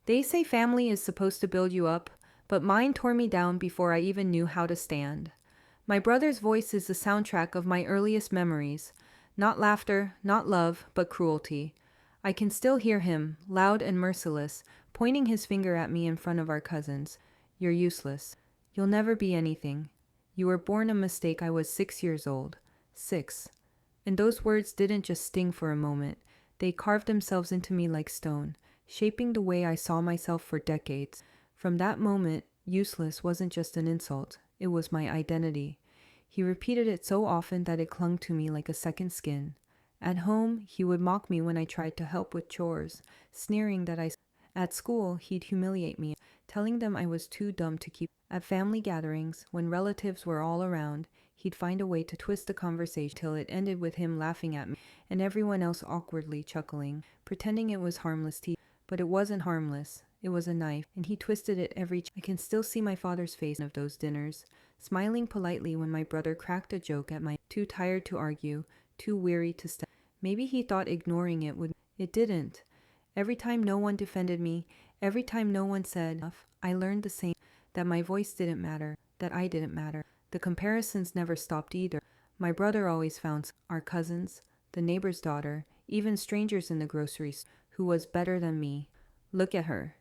They say family is supposed to build you up, but mine tore me down before I even knew how to stand. My brother's voice is the soundtrack of my earliest memories. Not laughter, not love, but cruelty. I can still hear him, loud and merciless, pointing his finger at me in front of our cousins. You're useless. You'll never be anything. You were born a mistake. I was 6 years old. 6. And those words didn't just sting for a moment. They carved themselves into me like stone, shaping the way I saw myself for decades. From that moment, useless wasn't just an insult. It was my identity. He repeated it so often that it clung to me like a second skin. At home, he would mock me when I tried to help with chores, sneering that At school, he'd humiliate me, telling them I was too dumb to keep. At family gatherings, when relatives were all around, he'd find a way to twist the conversation till it ended with him laughing at me and everyone else awkwardly chuckling, pretending it was harmless tea. But it wasn't harmless. It was a knife, and he twisted it I can still see my father's face of those dinners, smiling politely when my brother cracked a joke at my too tired to argue, too weary to step. Maybe he thought ignoring it would. It didn't. Every time no one defended me, every time no one said enough, I learned the same, that my voice didn't matter, that I didn't matter. The comparisons never stopped either. My brother always found our cousins, the neighbor's daughter, even strangers in the grocery store, who was better than me. Look at her,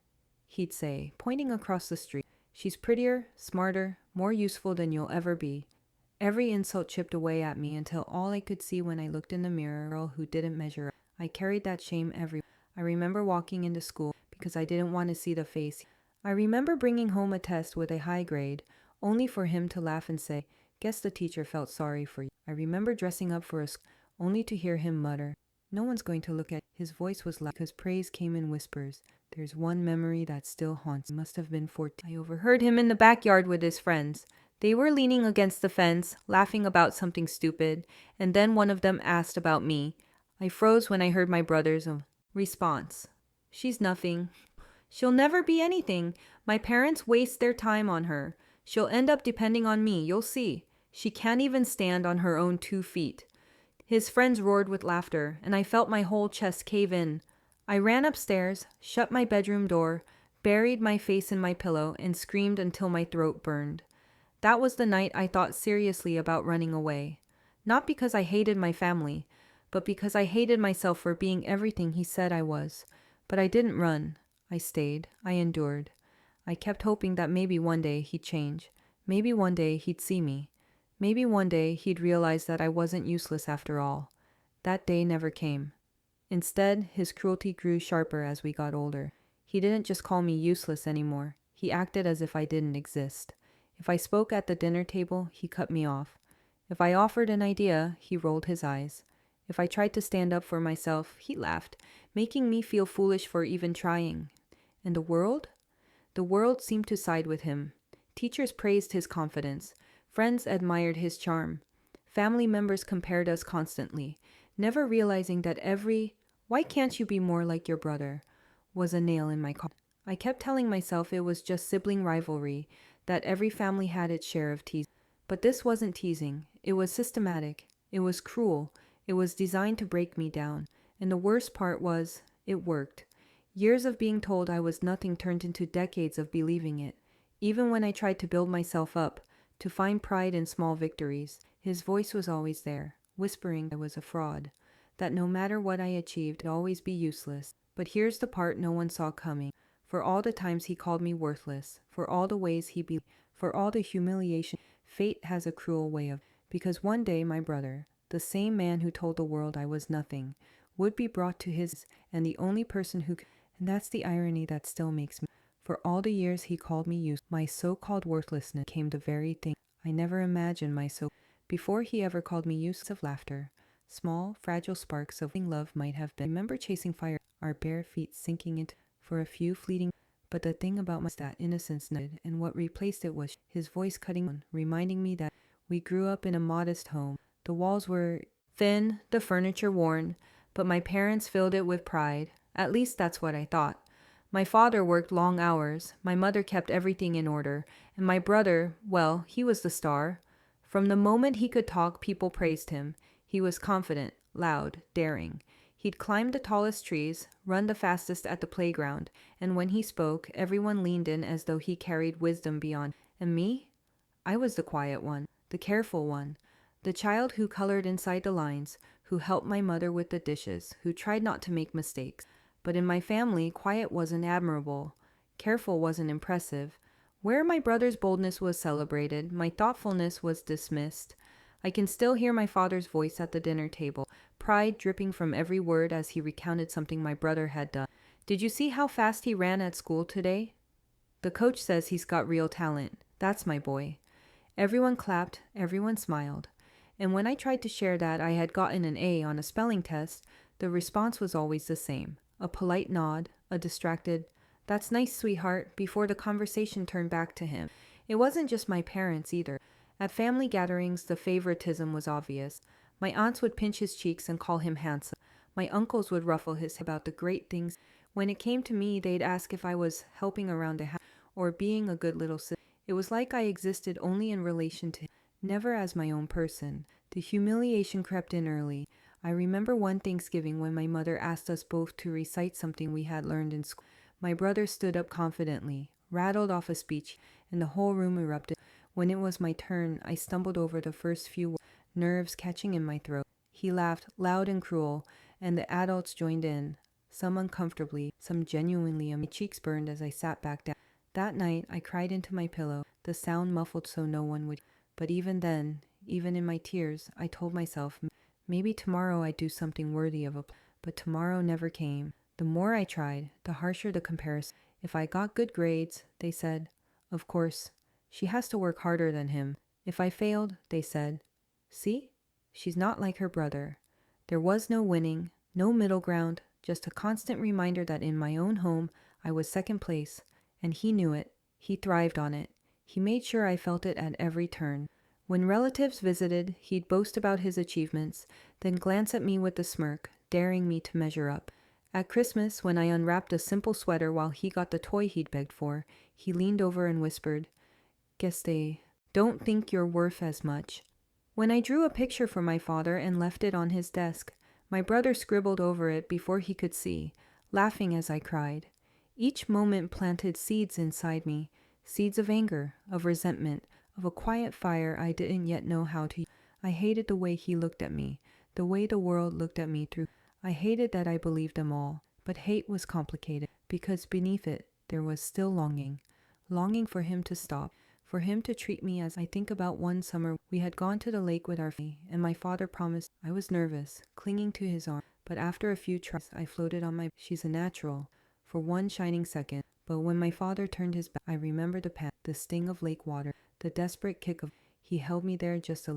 he'd say, pointing across the street. She's prettier, smarter, more useful than you'll ever be. Every insult chipped away at me until all I could see when I looked in the mirror, a girl who didn't measure up. I carried that shame everywhere. I remember walking into school because I didn't want to see the face. I remember bringing home a test with a high grade, only for him to laugh and say, "Guess the teacher felt sorry for you." I remember dressing up for only to hear him mutter, "No one's going to look at." His voice was loud because praise came in whispers. There's one memory that still haunts me. Must have been 14. I overheard him in the backyard with his friends. They were leaning against the fence, laughing about something stupid, and then one of them asked about me. I froze when I heard my brother's response. "She's nothing. She'll never be anything. My parents waste their time on her. She'll end up depending on me, you'll see. She can't even stand on her own 2 feet." His friends roared with laughter, and I felt my whole chest cave in. I ran upstairs, shut my bedroom door, buried my face in my pillow, and screamed until my throat burned. That was the night I thought seriously about running away. Not because I hated my family, but because I hated myself for being everything he said I was. But I didn't run. I stayed. I endured. I kept hoping that maybe one day he'd change. Maybe one day he'd see me. Maybe one day he'd realize that I wasn't useless after all. That day never came. Instead, his cruelty grew sharper as we got older. He didn't just call me useless anymore. He acted as if I didn't exist. If I spoke at the dinner table, he cut me off. If I offered an idea, he rolled his eyes. If I tried to stand up for myself, he laughed, making me feel foolish for even trying. And the world? The world seemed to side with him. Teachers praised his confidence. Friends admired his charm. Family members compared us constantly, never realizing that "why can't you be more like your brother?" was a nail in my coffin. I kept telling myself it was just sibling rivalry, that every family had its share of teasing. But this wasn't teasing. It was systematic. It was cruel. It was designed to break me down. And the worst part was, it worked. Years of being told I was nothing turned into decades of believing it. Even when I tried to build myself up, to find pride in small victories, his voice was always there, whispering I was a fraud, that no matter what I achieved, I'd always be useless. But here's the part no one saw coming. For all the times he called me worthless, for all the ways for all the humiliation, fate has a cruel way of. Because one day my brother, the same man who told the world I was nothing, would be brought to his, and the only person who could. And that's the irony that still makes me. For all the years he called me useless, my so-called worthlessness became the very thing I never imagined before he ever called me useless. Of laughter, small, fragile sparks of love might have been. I remember chasing fire, our bare feet sinking into for a few fleeting. But the thing about that innocence ended, and what replaced it was his voice cutting on, reminding me that we grew up in a modest home. The walls were thin, the furniture worn, but my parents filled it with pride. At least that's what I thought. My father worked long hours, my mother kept everything in order, and my brother, well, he was the star. From the moment he could talk, people praised him. He was confident, loud, daring. He'd climb the tallest trees, run the fastest at the playground, and when he spoke, everyone leaned in as though he carried wisdom beyond. And me? I was the quiet one, the careful one, the child who colored inside the lines, who helped my mother with the dishes, who tried not to make mistakes. But in my family, quiet wasn't admirable. Careful wasn't impressive. Where my brother's boldness was celebrated, my thoughtfulness was dismissed. I can still hear my father's voice at the dinner table, pride dripping from every word as he recounted something my brother had done. Did you see how fast he ran at school today? The coach says he's got real talent. That's my boy. Everyone clapped, everyone smiled. And when I tried to share that I had gotten an A on a spelling test, the response was always the same. A polite nod, a distracted, "That's nice, sweetheart," before the conversation turned back to him. It wasn't just my parents either. At family gatherings, the favoritism was obvious. My aunts would pinch his cheeks and call him handsome. My uncles would ruffle his hair about the great things. When it came to me, they'd ask if I was helping around the house or being a good little sister. It was like I existed only in relation to him, never as my own person. The humiliation crept in early. I remember one Thanksgiving when my mother asked us both to recite something we had learned in school. My brother stood up confidently, rattled off a speech, and the whole room erupted. When it was my turn, I stumbled over the first few words, nerves catching in my throat. He laughed, loud and cruel, and the adults joined in, some uncomfortably, some genuinely, and my cheeks burned as I sat back down. That night, I cried into my pillow, the sound muffled so no one would. But even then, even in my tears, I told myself, maybe tomorrow I'd do something worthy of a. But tomorrow never came. The more I tried, the harsher the comparison. If I got good grades, they said, of course, she has to work harder than him. If I failed, they said, see, she's not like her brother. There was no winning, no middle ground, just a constant reminder that in my own home, I was second place, and he knew it. He thrived on it. He made sure I felt it at every turn. When relatives visited, he'd boast about his achievements, then glance at me with a smirk, daring me to measure up. At Christmas, when I unwrapped a simple sweater while he got the toy he'd begged for, he leaned over and whispered, "Guess they don't think you're worth as much." When I drew a picture for my father and left it on his desk, my brother scribbled over it before he could see, laughing as I cried. Each moment planted seeds inside me, seeds of anger, of resentment, of a quiet fire I didn't yet know how to use. I hated the way he looked at me, the way the world looked at me through. I hated that I believed them all, but hate was complicated, because beneath it, there was still longing. Longing for him to stop, for him to treat me as I think about one summer we had gone to the lake with our family, and my father promised. I was nervous, clinging to his arm, but after a few tries, I floated on my "she's a natural" for one shining second. But when my father turned his back, I remembered the panic, the sting of lake water, the desperate kick of. He held me there just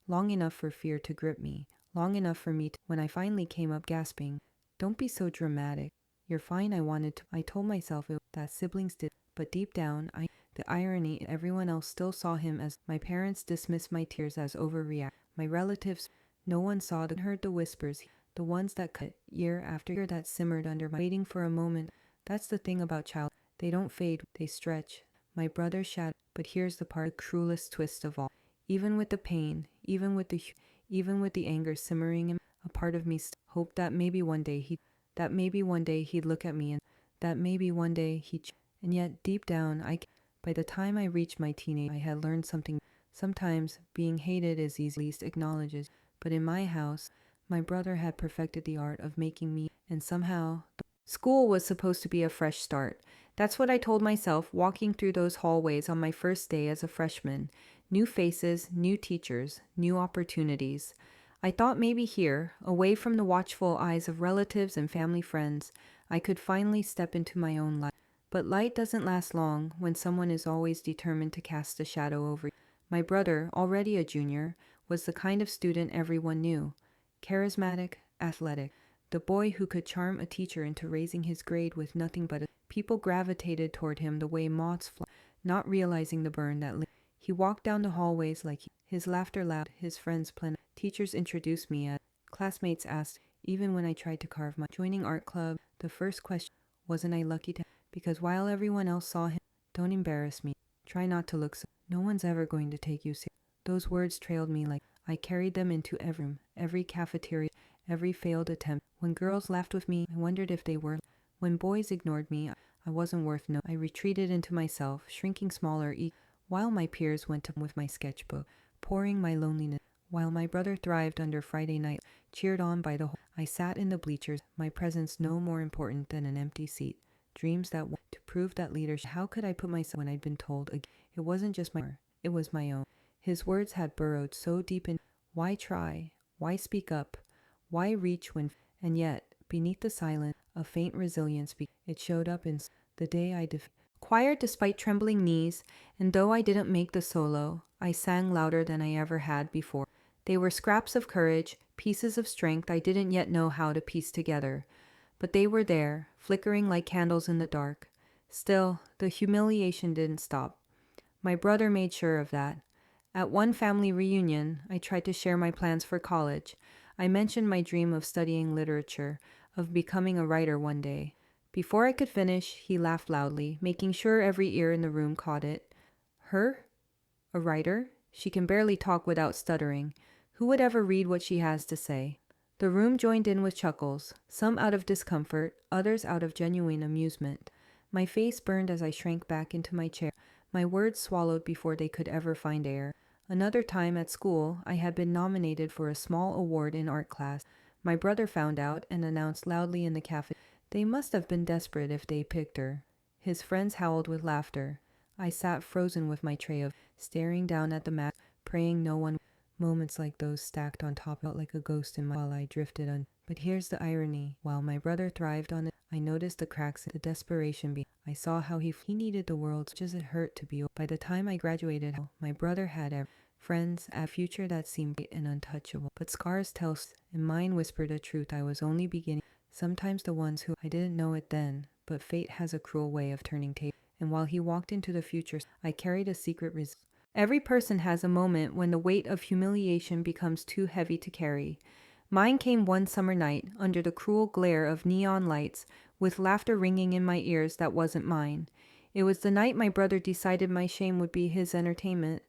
long enough for fear to grip me, long enough for me to, when I finally came up gasping, "Don't be so dramatic. You're fine." I told myself that siblings did, but deep down, the irony, everyone else still saw him as. My parents dismissed my tears as overreact. My relatives, no one saw heard the whispers, the ones that cut year after year that simmered under my waiting for a moment. That's the thing about child. They don't fade, they stretch. My brother shattered, but here's the part, the cruelest twist of all. Even with the pain, even with the anger simmering in, a part of me hoped that maybe one day he'd look at me, and that maybe one day and yet deep down, by the time I reached my teenage, I had learned something. Sometimes being hated is least acknowledged, but in my house, my brother had perfected the art of making me, and somehow, school was supposed to be a fresh start. That's what I told myself walking through those hallways on my first day as a freshman. New faces, new teachers, new opportunities. I thought maybe here, away from the watchful eyes of relatives and family friends, I could finally step into my own light. But light doesn't last long when someone is always determined to cast a shadow over you. My brother, already a junior, was the kind of student everyone knew. Charismatic, athletic. The boy who could charm a teacher into raising his grade with nothing but people gravitated toward him the way moths fly, not realizing the burn that lit. He walked down the hallways like his laughter loud, his friends plenty. Teachers introduced me as, classmates asked, even when I tried to carve my joining art club, the first question, wasn't I lucky to, because while everyone else saw him, "Don't embarrass me, try not to look so, no one's ever going to take you seriously." Those words trailed me like I carried them into every room, every cafeteria, every failed attempt. When girls laughed with me, I wondered if they were. When boys ignored me, I wasn't worth no. I retreated into myself, shrinking smaller while my peers went to with my sketchbook, pouring my loneliness. While my brother thrived under Friday night, cheered on by the whole, I sat in the bleachers, my presence no more important than an empty seat. Dreams that to prove that leadership. How could I put myself when I'd been told again? It wasn't just it was my own. His words had burrowed so deep in. Why try? Why speak up? Why reach when? And yet, beneath the silence, a faint resilience. It showed up in the day I choir despite trembling knees, and though I didn't make the solo, I sang louder than I ever had before. They were scraps of courage, pieces of strength I didn't yet know how to piece together. But they were there, flickering like candles in the dark. Still, the humiliation didn't stop. My brother made sure of that. At one family reunion, I tried to share my plans for college. I mentioned my dream of studying literature, of becoming a writer one day. Before I could finish, he laughed loudly, making sure every ear in the room caught it. Her? A writer? She can barely talk without stuttering. Who would ever read what she has to say? The room joined in with chuckles, some out of discomfort, others out of genuine amusement. My face burned as I shrank back into my chair, my words swallowed before they could ever find air. Another time at school, I had been nominated for a small award in art class. My brother found out and announced loudly in the cafe. They must have been desperate if they picked her. His friends howled with laughter. I sat frozen with my tray of, staring down at the mat, praying no one. Moments like those stacked on top felt like a ghost in my while I drifted on. But here's the irony. While my brother thrived on it, I noticed the cracks in the desperation. I saw how he needed the world just as it hurt to be. By the time I graduated, my brother had friends, a future that seemed bright and untouchable. But scars tell, and mine whispered a truth I was only beginning. Sometimes the ones who I didn't know it then, but fate has a cruel way of turning tables. And while he walked into the future, I carried a secret resistance. Every person has a moment when the weight of humiliation becomes too heavy to carry. Mine came one summer night, under the cruel glare of neon lights, with laughter ringing in my ears that wasn't mine. It was the night my brother decided my shame would be his entertainment,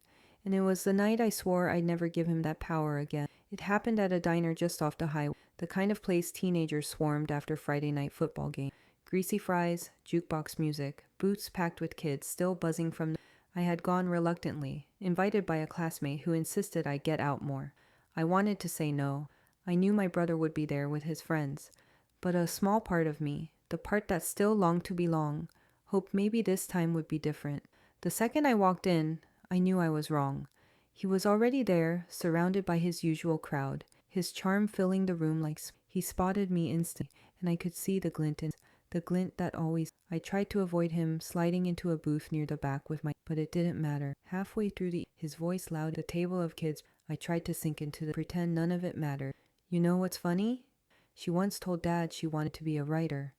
and it was the night I swore I'd never give him that power again. It happened at a diner just off the highway, the kind of place teenagers swarmed after Friday night football game. Greasy fries, jukebox music, booths packed with kids still buzzing from the I had gone reluctantly, invited by a classmate who insisted I get out more. I wanted to say no. I knew my brother would be there with his friends. But a small part of me, the part that still longed to belong, hoped maybe this time would be different. The second I walked in, I knew I was wrong. He was already there, surrounded by his usual crowd, his charm filling the room like he spotted me instantly, and I could see the glint that always. I tried to avoid him, sliding into a booth near the back with but it didn't matter. Halfway through his voice loud, the table of kids, I tried to sink into pretend none of it mattered. You know what's funny? She once told Dad she wanted to be a writer.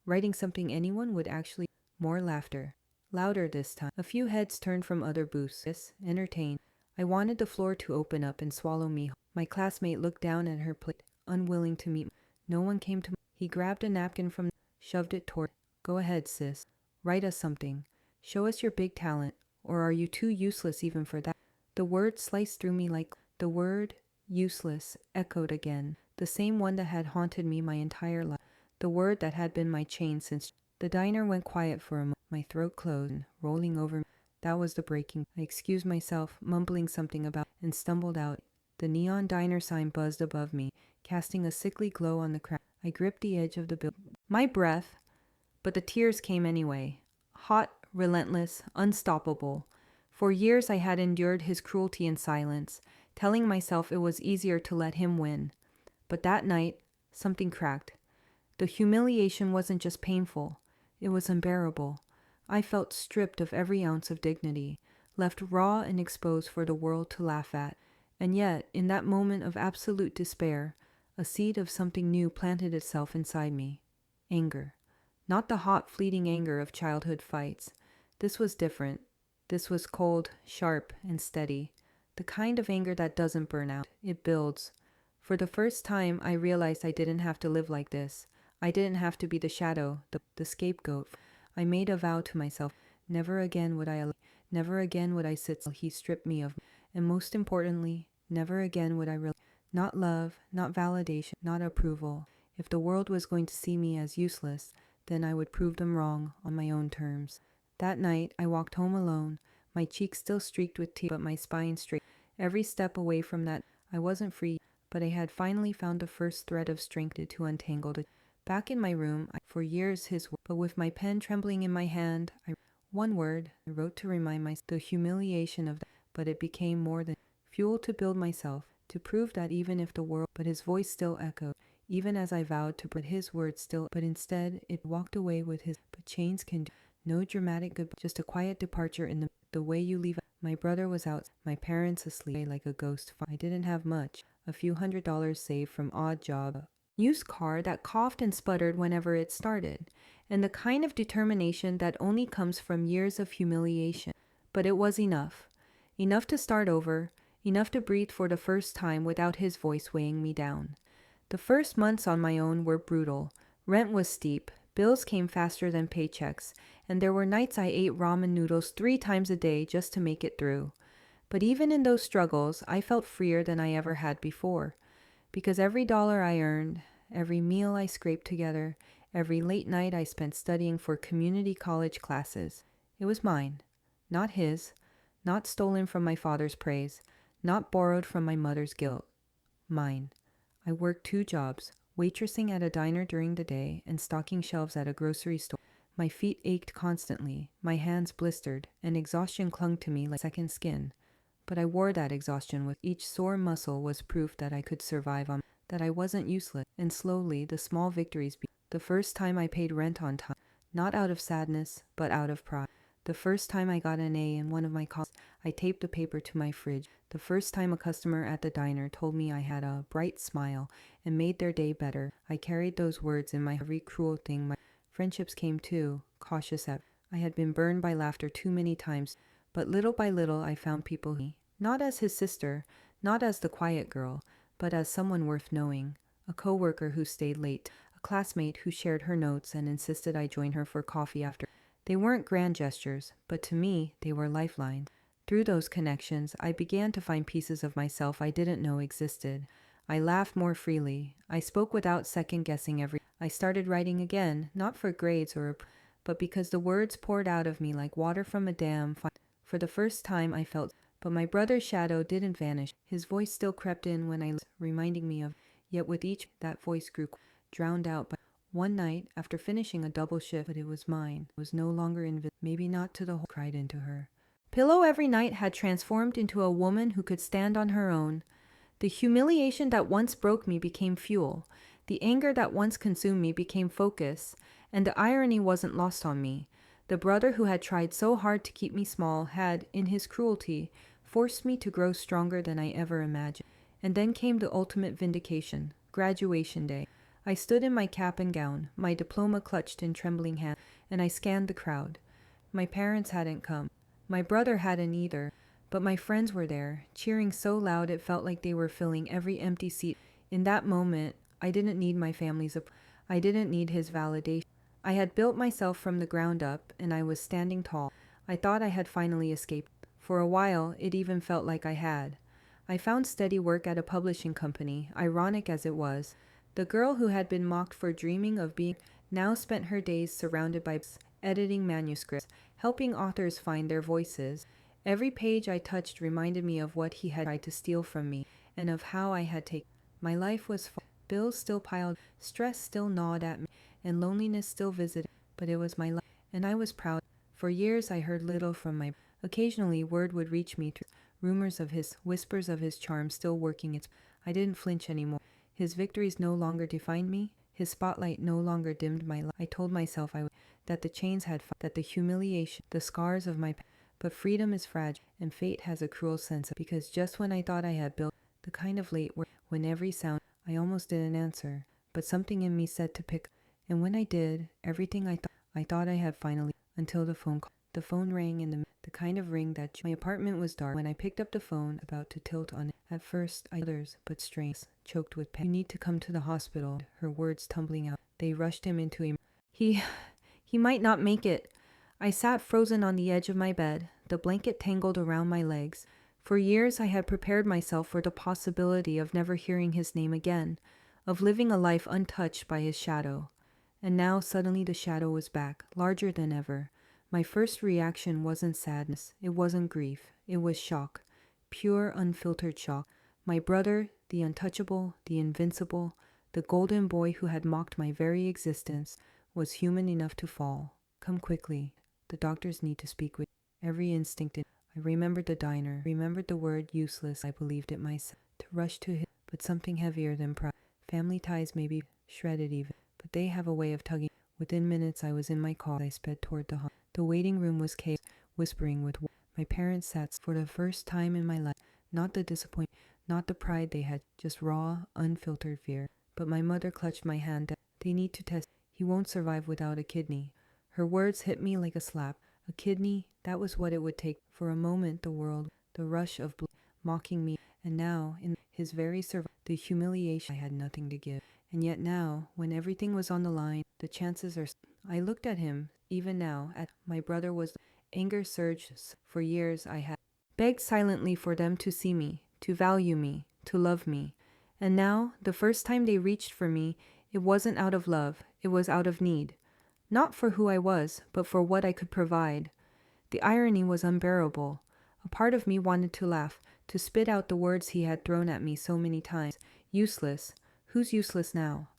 Writing something anyone would actually. More laughter. Louder this time. A few heads turned from other booths. Entertained. I wanted the floor to open up and swallow me. My classmate looked down at her plate, unwilling to meet me. No one came to me. He grabbed a napkin from shoved it toward. Go ahead, sis. Write us something. Show us your big talent. Or are you too useless even for that? The word sliced through me like the word useless echoed again. The same one that had haunted me my entire life. The word that had been my chain since. The diner went quiet for a moment. My throat closed, rolling over me. That was the breaking. I excused myself, mumbling something about, and stumbled out. The neon diner sign buzzed above me, casting a sickly glow on the crowd. I gripped the edge of the building. My breath, but the tears came anyway. Hot, relentless, unstoppable. For years I had endured his cruelty in silence, telling myself it was easier to let him win. But that night, something cracked. The humiliation wasn't just painful. It was unbearable. I felt stripped of every ounce of dignity, left raw and exposed for the world to laugh at. And yet, in that moment of absolute despair, a seed of something new planted itself inside me. Anger. Not the hot, fleeting anger of childhood fights. This was different. This was cold, sharp, and steady. The kind of anger that doesn't burn out. It builds. For the first time, I realized I didn't have to live like this. I didn't have to be the shadow, the scapegoat. I made a vow to myself. Never again would I sit till he stripped me of, and most importantly, never again would I Not love, not validation, not approval. If the world was going to see me as useless, then I would prove them wrong on my own terms. That night, I walked home alone, my cheeks still streaked with tears, but my spine straight. Every step away from that, I wasn't free, but I had finally found the first thread of strength to untangle it. Back in my room, for years his word, but with my pen trembling in my hand, one word, I wrote to remind myself the humiliation of that, but it became more than fuel to build myself, to prove that even if the world, but his voice still echoed, even as I vowed to, but his words still, but instead it walked away with his, but chains can do, no dramatic goodbye, just a quiet departure in the way you leave. My brother was out, my parents asleep like a ghost. I didn't have much, a few $100s saved from odd job, used car that coughed and sputtered whenever it started, and the kind of determination that only comes from years of humiliation. But it was enough. Enough to start over, enough to breathe for the first time without his voice weighing me down. The first months on my own were brutal. Rent was steep, bills came faster than paychecks, and there were nights I ate ramen noodles 3 times a day just to make it through. But even in those struggles, I felt freer than I ever had before. Because every dollar I earned, every meal I scraped together, every late night I spent studying for community college classes, it was mine, not his, not stolen from my father's praise, not borrowed from my mother's guilt. Mine. I worked 2 jobs, waitressing at a diner during the day and stocking shelves at a grocery store. My feet ached constantly, my hands blistered, and exhaustion clung to me like second skin. But I wore that exhaustion with each sore muscle was proof that I could survive on, that I wasn't useless. And slowly, the small victories the first time I paid rent on time, not out of sadness, but out of pride. The first time I got an A in one of my calls, I taped the paper to my fridge. The first time a customer at the diner told me I had a bright smile and made their day better, I carried those words in my every cruel thing. My friendships came too, cautious at. I had been burned by laughter too many times, but little by little I found people who, not as his sister, not as the quiet girl, but as someone worth knowing. A coworker who stayed late, a classmate who shared her notes and insisted I join her for coffee after. They weren't grand gestures, but to me, they were lifelines. Through those connections, I began to find pieces of myself I didn't know existed. I laughed more freely. I spoke without second-guessing every. I started writing again, not for grades but because the words poured out of me like water from a dam. For the first time, I felt. But my brother's shadow didn't vanish. His voice still crept in when I reminding me of. Yet with each, that voice grew drowned out by. One night, after finishing a double shift, but it was mine, was no longer invisible, maybe not to the whole, cried into her. Pillow every night had transformed into a woman who could stand on her own. The humiliation that once broke me became fuel. The anger that once consumed me became focus. And the irony wasn't lost on me. The brother who had tried so hard to keep me small had, in his cruelty, forced me to grow stronger than I ever imagined. And then came the ultimate vindication, graduation day. I stood in my cap and gown, my diploma clutched in trembling hands, and I scanned the crowd. My parents hadn't come. My brother hadn't either, but my friends were there, cheering so loud it felt like they were filling every empty seat. In that moment, I didn't need my family's approval. I didn't need his validation. I had built myself from the ground up, and I was standing tall. I thought I had finally escaped. For a while, it even felt like I had. I found steady work at a publishing company, ironic as it was. The girl who had been mocked for dreaming of being now spent her days surrounded by editing manuscripts, helping authors find their voices. Every page I touched reminded me of what he had tried to steal from me, and of how I had taken. My life was full. Bills still piled, stress still gnawed at me, and loneliness still visited, but it was my life, and I was proud. For years I heard little from my. Occasionally word would reach me through rumors of his, whispers of his charm still working its. I didn't flinch anymore. His victories no longer defined me. His spotlight no longer dimmed my light. I told myself that the chains had that the humiliation, the scars of my. But freedom is fragile, and fate has a cruel sense of. Because just when I thought I had built the kind of late work, when every sound, I almost didn't answer, but something in me said to pick. And when I did, everything I thought I had finally, until the phone call. The phone rang in the kind of ring that my apartment was dark. When I picked up the phone, about to tilt on it, at first others, but strange, choked with pain. You need to come to the hospital. Her words tumbling out. They rushed him into a. He might not make it. I sat frozen on the edge of my bed, the blanket tangled around my legs. For years I had prepared myself for the possibility of never hearing his name again, of living a life untouched by his shadow. And now suddenly the shadow was back, larger than ever. My first reaction wasn't sadness, it wasn't grief, it was shock. Pure, unfiltered shock. My brother, the untouchable, the invincible, the golden boy who had mocked my very existence, was human enough to fall. Come quickly. The doctors need to speak with you. Every instinct I remembered the diner, remembered the word useless. I believed it myself. To rush to him, but something heavier than pride. Family ties may be shredded even, but they have a way of tugging. Within minutes I was in my car. I sped toward the hall. The waiting room was chaos, whispering with my parents sat for the first time in my life. Not the disappointment, not the pride they had, just raw, unfiltered fear. But my mother clutched my hand. They need to test. He won't survive without a kidney. Her words hit me like a slap. A kidney, that was what it would take. For a moment, the world, the rush of blood, mocking me. And now, in his very survival, the humiliation, I had nothing to give. And yet now, when everything was on the line, the chances are... I looked at him, even now, at my brother was... Anger surged. For years I had begged silently for them to see me, to value me, to love me. And now, the first time they reached for me, it wasn't out of love, it was out of need. Not for who I was, but for what I could provide. The irony was unbearable. A part of me wanted to laugh, to spit out the words he had thrown at me so many times. Useless. Who's useless now?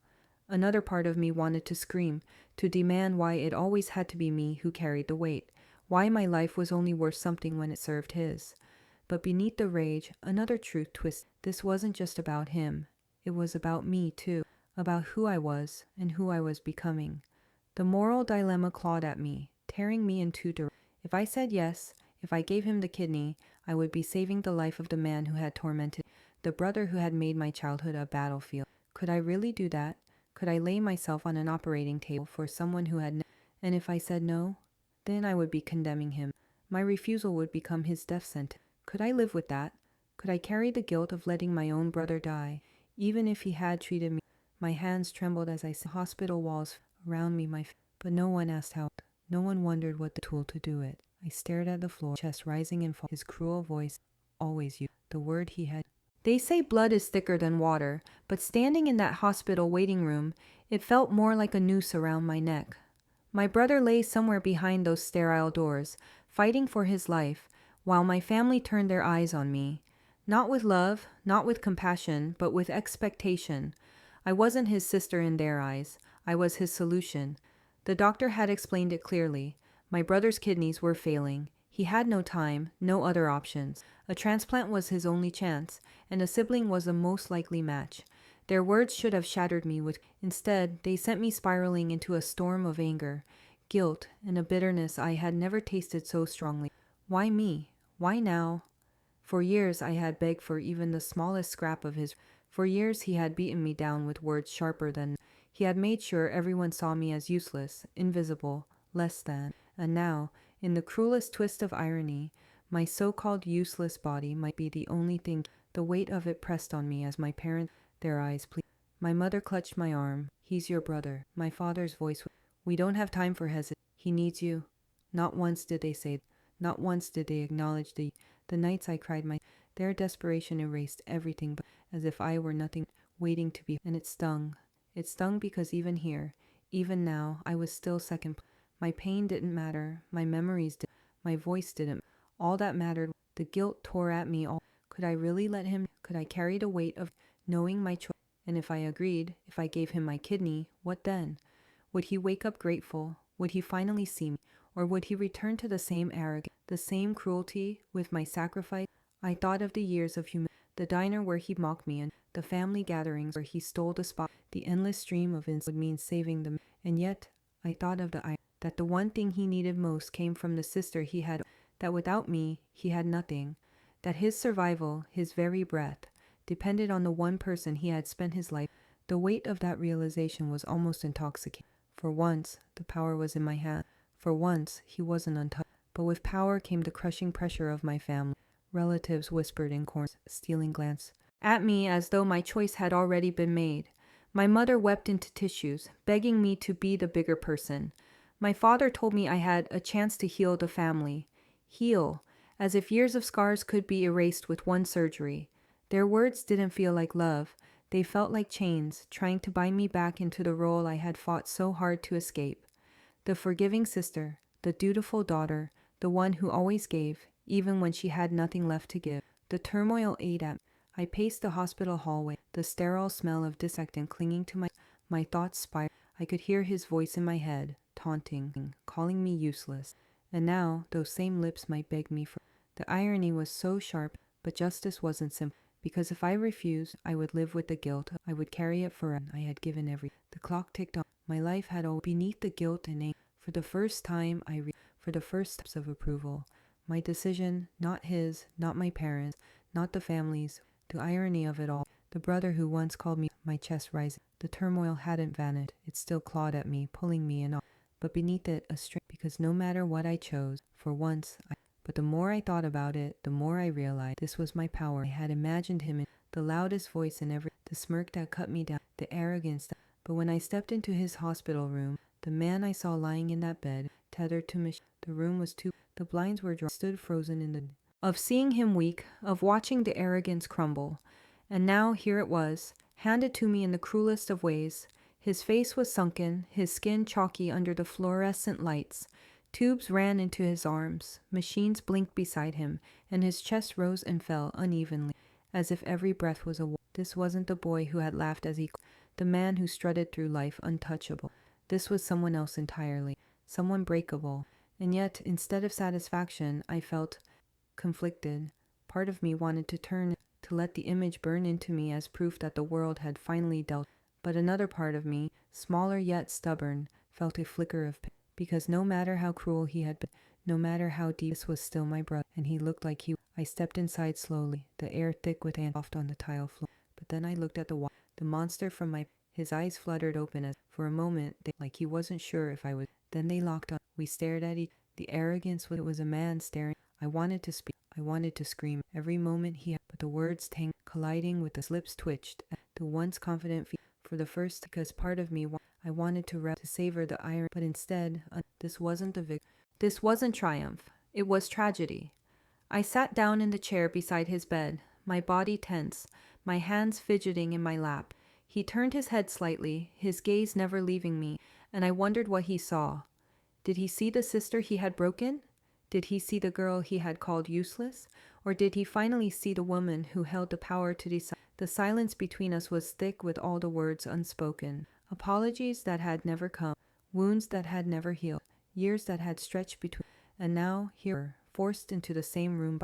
Another part of me wanted to scream, to demand why it always had to be me who carried the weight, why my life was only worth something when it served his. But beneath the rage, another truth twisted. This wasn't just about him. It was about me, too, about who I was and who I was becoming. The moral dilemma clawed at me, tearing me in two directions. If I said yes, if I gave him the kidney, I would be saving the life of the man who had tormented, the brother who had made my childhood a battlefield. Could I really do that? Could I lay myself on an operating table for someone who had and if I said no, then I would be condemning him. My refusal would become his death sentence. Could I live with that? Could I carry the guilt of letting my own brother die, even if he had treated me? My hands trembled as I saw hospital walls around me, but no one asked how. No one wondered what the tool to do it. I stared at the floor, chest rising and falling. His cruel voice, always you, the word he had. They say blood is thicker than water, but standing in that hospital waiting room, it felt more like a noose around my neck. My brother lay somewhere behind those sterile doors, fighting for his life, while my family turned their eyes on me. Not with love, not with compassion, but with expectation. I wasn't his sister in their eyes. I was his solution. The doctor had explained it clearly. My brother's kidneys were failing. He had no time, no other options. A transplant was his only chance, and a sibling was the most likely match. Their words should have shattered me with. Instead, they sent me spiraling into a storm of anger, guilt, and a bitterness I had never tasted so strongly. Why me? Why now? For years I had begged for even the smallest scrap of his. For years he had beaten me down with words sharper than. He had made sure everyone saw me as useless, invisible, less than. And now, in the cruelest twist of irony, my so-called useless body might be the only thing. The weight of it pressed on me as my parents, their eyes pleaded. My mother clutched my arm. He's your brother. My father's voice. We don't have time for hesitation. He needs you. Not once did they say. Not once did they acknowledge the nights I cried. Their desperation erased everything, but as if I were nothing, waiting to be. And it stung. It stung because even here, even now, I was still second. My pain didn't matter. My memories didn't. My voice didn't. All that mattered. The guilt tore at me. Could I really let him? Could I carry the weight of knowing my choice? And if I agreed, if I gave him my kidney, what then? Would he wake up grateful? Would he finally see me? Or would he return to the same arrogance, the same cruelty, with my sacrifice? I thought of the years of humility, the diner where he mocked me, and the family gatherings where he stole the spot. The endless stream of insult would mean saving them. And yet, I thought of that the one thing he needed most came from the sister he had, that without me, he had nothing, that his survival, his very breath, depended on the one person he had spent his life. The weight of that realization was almost intoxicating. For once, the power was in my hand. For once, he wasn't untouched. But with power came the crushing pressure of my family. Relatives whispered in corners, stealing glances at me as though my choice had already been made. My mother wept into tissues, begging me to be the bigger person. My father told me I had a chance to heal the family. Heal, as if years of scars could be erased with one surgery. Their words didn't feel like love. They felt like chains, trying to bind me back into the role I had fought so hard to escape. The forgiving sister, the dutiful daughter, the one who always gave, even when she had nothing left to give. The turmoil ate at me. I paced the hospital hallway, the sterile smell of disinfectant clinging to my thoughts spiraled. I could hear his voice in my head, taunting, calling me useless. And now, those same lips might beg me for. The irony was so sharp, but justice wasn't simple. Because if I refused, I would live with the guilt. I would carry it forever. I had given everything. The clock ticked on. My life had all beneath the guilt and anger. For the first time, for the first steps of approval. My decision, not his, not my parents, not the family's. The irony of it all. The brother who once called me, my chest rising. The turmoil hadn't vanished. It still clawed at me, pulling me in. But beneath it, a strength. Because no matter what I chose, for once, but the more I thought about it, the more I realized this was my power. I had imagined him in the loudest voice in every, the smirk that cut me down, the arrogance that, but when I stepped into his hospital room, the man I saw lying in that bed, tethered to machine, the room was too, the blinds were drawn, stood frozen in the, of seeing him weak, of watching the arrogance crumble. And now here it was, handed to me in the cruelest of ways. His face was sunken, his skin chalky under the fluorescent lights. Tubes ran into his arms, machines blinked beside him, and his chest rose and fell unevenly, as if every breath was a war. This wasn't the boy who had laughed as he, the man who strutted through life untouchable. This was someone else entirely, someone breakable. And yet, instead of satisfaction, I felt conflicted. Part of me wanted to turn, to let the image burn into me as proof that the world had finally dealt. But another part of me, smaller yet stubborn, felt a flicker of pain. Because no matter how cruel he had been, no matter how deep, this was still my brother, and he looked like he. I stepped inside slowly, the air thick with ants soft on the tile floor. But then I looked at the wall, the monster from my. His eyes fluttered open as, for a moment, like he wasn't sure if I would. Then they locked on. We stared at each. The arrogance. It was a man staring. I wanted to speak. I wanted to scream. Every moment he had, but the words tangled, colliding with the lips twitched. The once confident feet. For the first, because part of me. I wanted to savor the iron, but instead, this wasn't the victory. This wasn't triumph. It was tragedy. I sat down in the chair beside his bed, my body tense, my hands fidgeting in my lap. He turned his head slightly, his gaze never leaving me, and I wondered what he saw. Did he see the sister he had broken? Did he see the girl he had called useless? Or did he finally see the woman who held the power to decide? The silence between us was thick with all the words unspoken. Apologies that had never come, wounds that had never healed, years that had stretched between, and now here, forced into the same room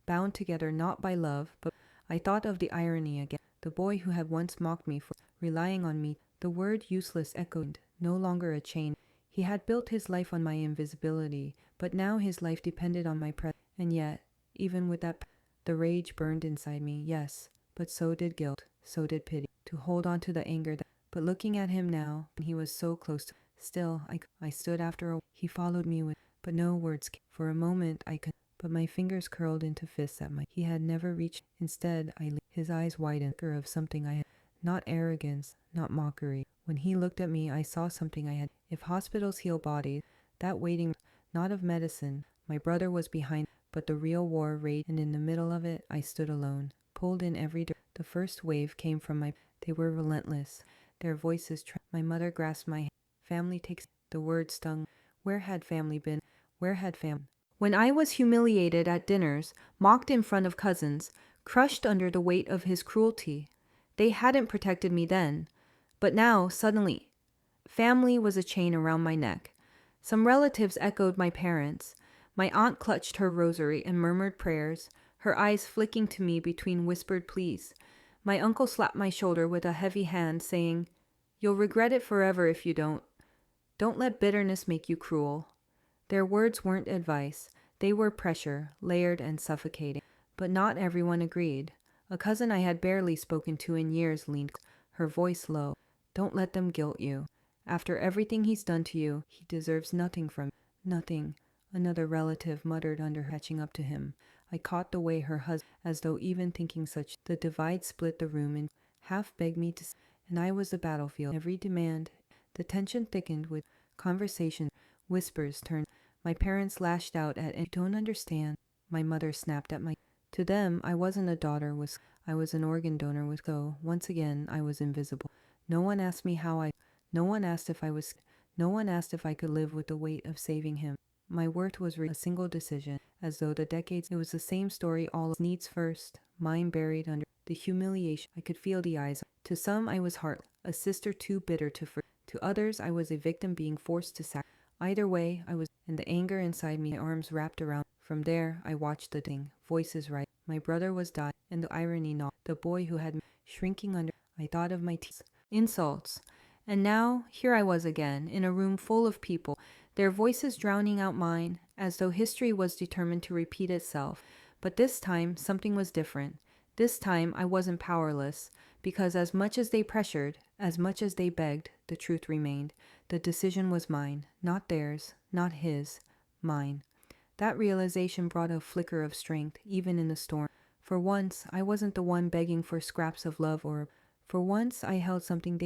bound together not by love, but I thought of the irony again. The boy who had once mocked me for relying on me, the word useless echoed, no longer a chain. He had built his life on my invisibility, but now his life depended on my presence. And yet, even with that, the rage burned inside me, yes, but so did guilt, so did pity, to hold on to the anger that. But looking at him now, he was so close to. Still, I stood after a. He followed me with, but no words came. For a moment, I could. But my fingers curled into fists at my. He had never reached. Instead, his eyes widened. Of something I had. Not arrogance, not mockery. When he looked at me, I saw something I had. If hospitals heal bodies, that waiting, not of medicine. My brother was behind, but the real war raged, and in the middle of it, I stood alone, pulled in every direction. The first wave came from my. They were relentless. Their voices my mother grasped my hand. Family takes. The word stung. Where had family been? Where had family? When I was humiliated at dinners, mocked in front of cousins, crushed under the weight of his cruelty. They hadn't protected me then. But now, suddenly, family was a chain around my neck. Some relatives echoed my parents. My aunt clutched her rosary and murmured prayers, her eyes flicking to me between whispered pleas. My uncle slapped my shoulder with a heavy hand, saying, "You'll regret it forever if you don't. Don't let bitterness make you cruel." Their words weren't advice. They were pressure, layered and suffocating. But not everyone agreed. A cousin I had barely spoken to in years leaned, her voice low. "Don't let them guilt you. After everything he's done to you, he deserves nothing from you. Nothing," another relative muttered under her, catching up to him. I caught the way her husband, as though even thinking such, the divide split the room and half begged me to, and I was the battlefield. Every demand, the tension thickened with conversation, whispers turned. My parents lashed out at, "And you don't understand. My mother snapped at my. To them, I wasn't a daughter I was an organ donor with go. Once again, I was invisible. No one asked me how I. No one asked if I was. No one asked if I could live with the weight of saving him. My worth was a single decision, as though the decades. It was the same story, all needs first, mine buried under the humiliation. I could feel the eyes. To some, I was heartless, a sister too bitter to forgive. To others, I was a victim being forced to sacrifice. Either way, I was, and the anger inside me, my arms wrapped around. From there, I watched the ding. Voices right. My brother was dying, and the irony not. The boy who had me shrinking under. I thought of my tears. Insults. And now, here I was again, in a room full of people, their voices drowning out mine, as though history was determined to repeat itself. But this time, something was different. This time, I wasn't powerless, because as much as they pressured, as much as they begged, the truth remained. The decision was mine, not theirs, not his, mine. That realization brought a flicker of strength, even in the storm. For once, I wasn't the one begging for scraps of love or. For once, I held something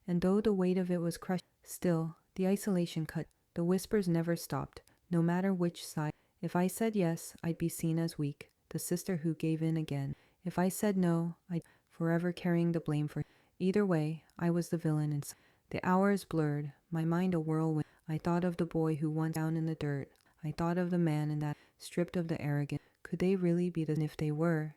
and though the weight of it was crushed, still, the isolation cut. The whispers never stopped, no matter which side. If I said yes, I'd be seen as weak, the sister who gave in again. If I said no, I'd forever carrying the blame for. Either way, I was the villain inside. The hours blurred, my mind a whirlwind. I thought of the boy who once down in the dirt. I thought of the man in that, stripped of the arrogance. Could they really be and if they were?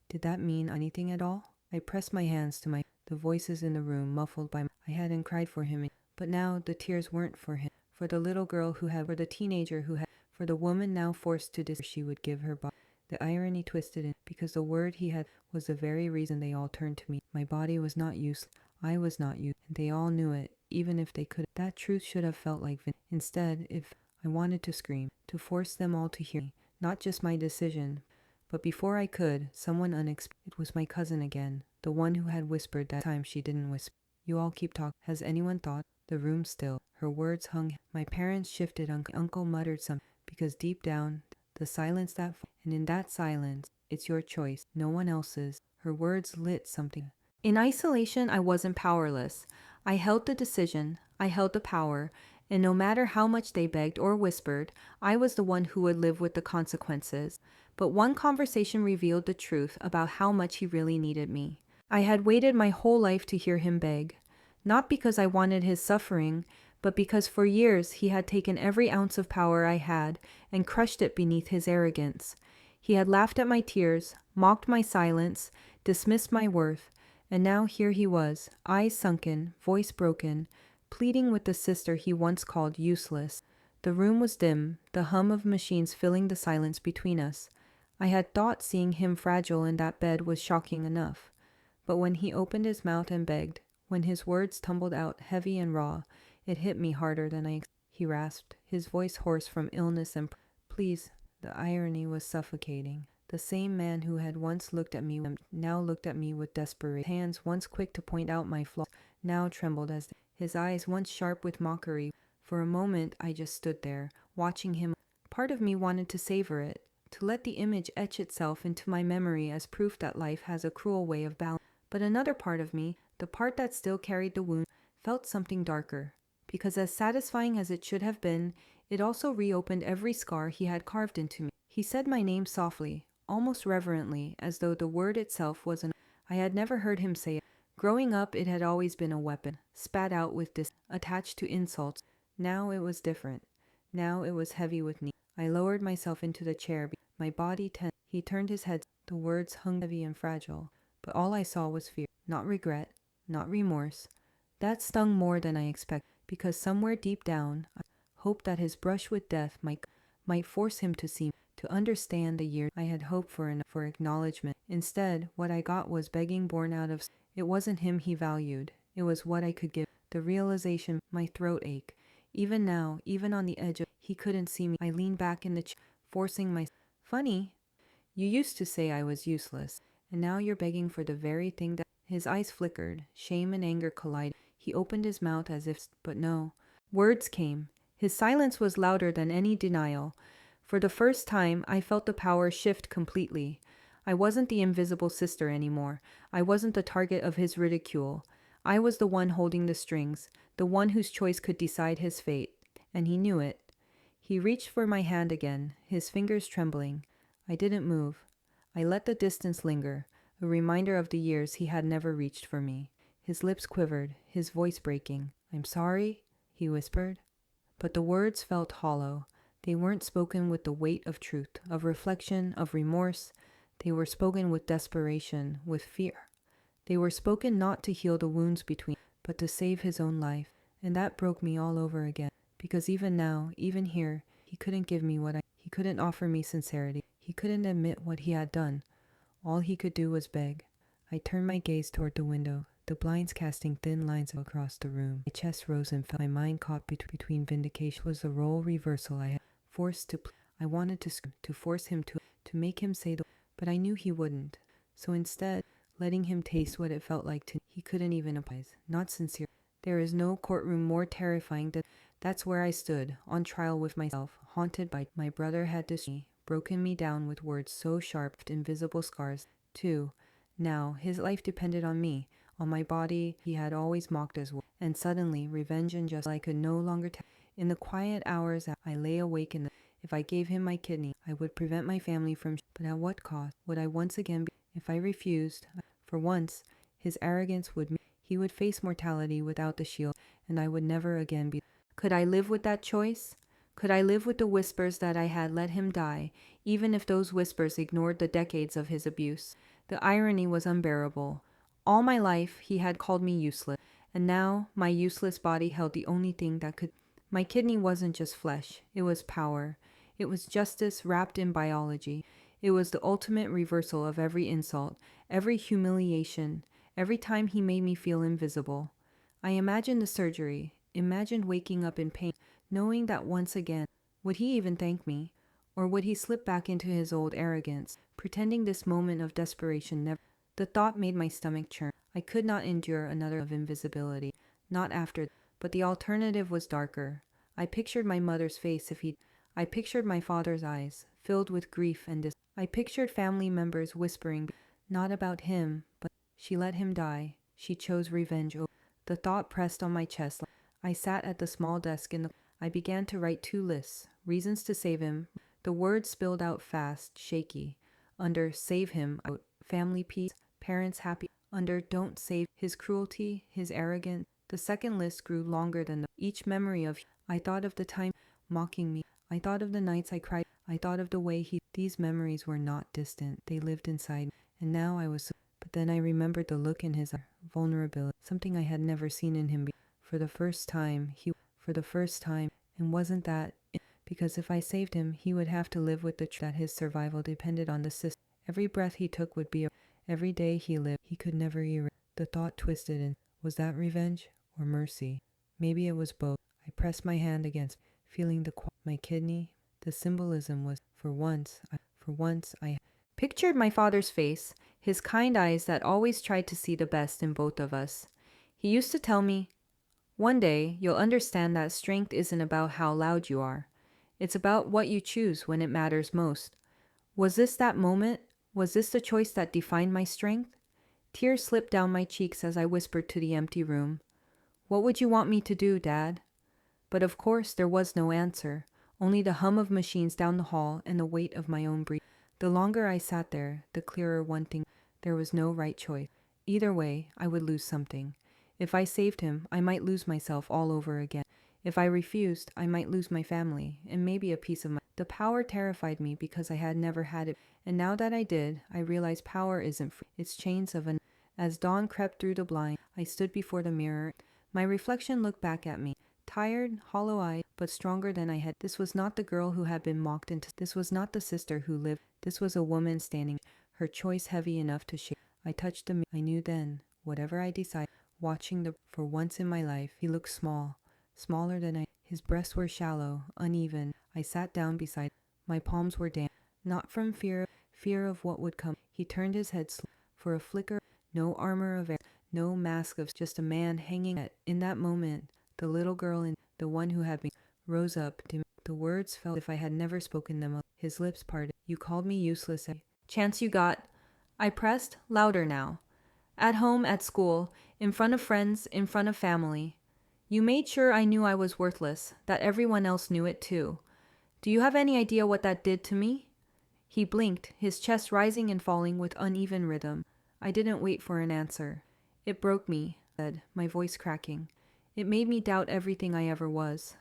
Did that mean anything at all? I pressed my hands to the voices in the room, muffled by I hadn't cried for him, but now the tears weren't for him, for the little girl who had, for the teenager who had, for the woman now forced to decide she would give her body. The irony twisted in, because the word he had was the very reason they all turned to me. My body was not useless. I was not useless, and they all knew it, even if they could. That truth should have felt like instead, if I wanted to scream, to force them all to hear me, not just my decision. But before I could, someone unexpected. It was my cousin again, the one who had whispered that time she didn't whisper. You all keep talking. Has anyone thought? The room still. Her words hung. My parents shifted. Uncle muttered something, because deep down, the silence and in that silence, it's your choice, no one else's. Her words lit something. In isolation, I wasn't powerless. I held the decision. I held the power. And no matter how much they begged or whispered, I was the one who would live with the consequences. But one conversation revealed the truth about how much he really needed me. I had waited my whole life to hear him beg, not because I wanted his suffering, but because for years he had taken every ounce of power I had and crushed it beneath his arrogance. He had laughed at my tears, mocked my silence, dismissed my worth, and now here he was, eyes sunken, voice broken, pleading with the sister he once called useless. The room was dim, the hum of machines filling the silence between us. I had thought seeing him fragile in that bed was shocking enough. But when he opened his mouth and begged, when his words tumbled out heavy and raw, it hit me harder than he rasped, his voice hoarse from illness and please. The irony was suffocating. The same man who had once looked at me now looked at me with desperation. His hands, once quick to point out my flaws, now trembled as his eyes, once sharp with mockery. For a moment I just stood there, watching him. Part of me wanted to savor it, to let the image etch itself into my memory as proof that life has a cruel way of balance. But another part of me, the part that still carried the wound, felt something darker, because as satisfying as it should have been, it also reopened every scar he had carved into me. He said my name softly, almost reverently, as though the word itself was an. I had never heard him say it. Growing up, it had always been a weapon, spat out with attached to insults. Now it was different. Now it was heavy with me. I lowered myself into the chair, my body tense. He turned his head. The words hung heavy and fragile, but all I saw was fear, not regret, not remorse. That stung more than I expected, because somewhere deep down, I hoped that his brush with death might force him to see, to understand the years I had hoped for acknowledgement. Instead, what I got was begging born out of. It wasn't him he valued. It was what I could give. The realization, my throat ached. Even now, even on the edge of, he couldn't see me. I leaned back in the chair, forcing my. Funny. You used to say I was useless, and now you're begging for the very thing that. His eyes flickered. Shame and anger collided. He opened his mouth as if, but no. Words came. His silence was louder than any denial. For the first time, I felt the power shift completely. I wasn't the invisible sister anymore. I wasn't the target of his ridicule. I was the one holding the strings, the one whose choice could decide his fate. And he knew it. He reached for my hand again, his fingers trembling. I didn't move. I let the distance linger, a reminder of the years he had never reached for me. His lips quivered, his voice breaking. "I'm sorry," he whispered. But the words felt hollow. They weren't spoken with the weight of truth, of reflection, of remorse. They were spoken with desperation, with fear. They were spoken not to heal the wounds between, but to save his own life. And that broke me all over again. Because even now, even here, he couldn't give me he couldn't offer me sincerity. He couldn't admit what he had done. All he could do was beg. I turned my gaze toward the window, the blinds casting thin lines across the room. My chest rose and fell. My mind caught between vindication. It was the role reversal I had forced to play. I wanted to scream, to force him to make him say but I knew he wouldn't. So instead, letting him taste what it felt like he couldn't even apologize. Not sincere. There is no courtroom more terrifying than that's where I stood, on trial with myself, haunted by my brother had destroyed me, broken me down with words so sharp, invisible scars, too. Now, his life depended on me, on my body he had always mocked as well. And suddenly, revenge and justice I could no longer tell. In the quiet hours I lay awake if I gave him my kidney, I would prevent my family from but at what cost? Would I once again be? If I refused, for once, his arrogance he would face mortality without the shield, and I would never again be. Could I live with that choice? Could I live with the whispers that I had let him die, even if those whispers ignored the decades of his abuse? The irony was unbearable. All my life he had called me useless, and now my useless body held the only thing that could. My kidney wasn't just flesh, it was power. It was justice wrapped in biology. It was the ultimate reversal of every insult, every humiliation, every time he made me feel invisible. I imagined the surgery, imagined waking up in pain, knowing that once again, would he even thank me? Or would he slip back into his old arrogance, pretending this moment of desperation never. The thought made my stomach churn. I could not endure another of invisibility, not after. But the alternative was darker. I pictured my mother's face I pictured my father's eyes, filled with grief and I pictured family members whispering, not about him, but she let him die. She chose revenge. The thought pressed on my chest. I sat at the small desk I began to write 2 lists, reasons to save him. The words spilled out fast, shaky. Under save him, I wrote family peace, parents happy. Under don't save, his cruelty, his arrogance. The second list grew longer than each memory of. I thought of the time mocking me. I thought of the nights I cried. I thought of the way These memories were not distant. They lived inside me. And now I was. But then I remembered the look in his vulnerability, something I had never seen in him before. For the first time, and wasn't that. Because if I saved him, he would have to live with the truth that his survival depended on the system. Every breath he took would be. Every day he lived, he could never erase. The thought twisted and. Was that revenge? Or mercy? Maybe it was both. I pressed my hand against, feeling my kidney. The symbolism was, for once I pictured my father's face, his kind eyes that always tried to see the best in both of us. He used to tell me, "One day you'll understand that strength isn't about how loud you are. It's about what you choose when it matters most." Was this that moment? Was this the choice that defined my strength? Tears slipped down my cheeks as I whispered to the empty room, "What would you want me to do, Dad?" But of course there was no answer, only the hum of machines down the hall and the weight of my own breathing. The longer I sat there, the clearer one thing: there was no right choice. Either way, I would lose something. If I saved him, I might lose myself all over again. If I refused, I might lose my family, and maybe a piece of the power terrified me because I had never had it, and now that I did, I realized power isn't free. It's chains of an. As dawn crept through the blind, I stood before the mirror. My reflection looked back at me, tired, hollow-eyed, but stronger than I had. This was not the girl who had been mocked into. This was not the sister who lived. This was a woman standing, her choice heavy enough to shake. I touched the mirror. I knew then, whatever I decided, watching for once in my life, he looked small, smaller than I. His breasts were shallow, uneven. I sat down beside. My palms were damp, not from fear of what would come. He turned his head for a flicker. No armor of air, no mask of just a man hanging. In that moment, the little girl in the one who had been rose up. The words felt as if I had never spoken them. His lips parted. "You called me useless. Chance you got." I pressed louder now. "At home, at school, in front of friends, in front of family. You made sure I knew I was worthless, that everyone else knew it too. Do you have any idea what that did to me? He blinked, his chest rising and falling with uneven rhythm. I didn't wait for an answer. It broke me, said, my voice cracking. It made me doubt everything I ever was.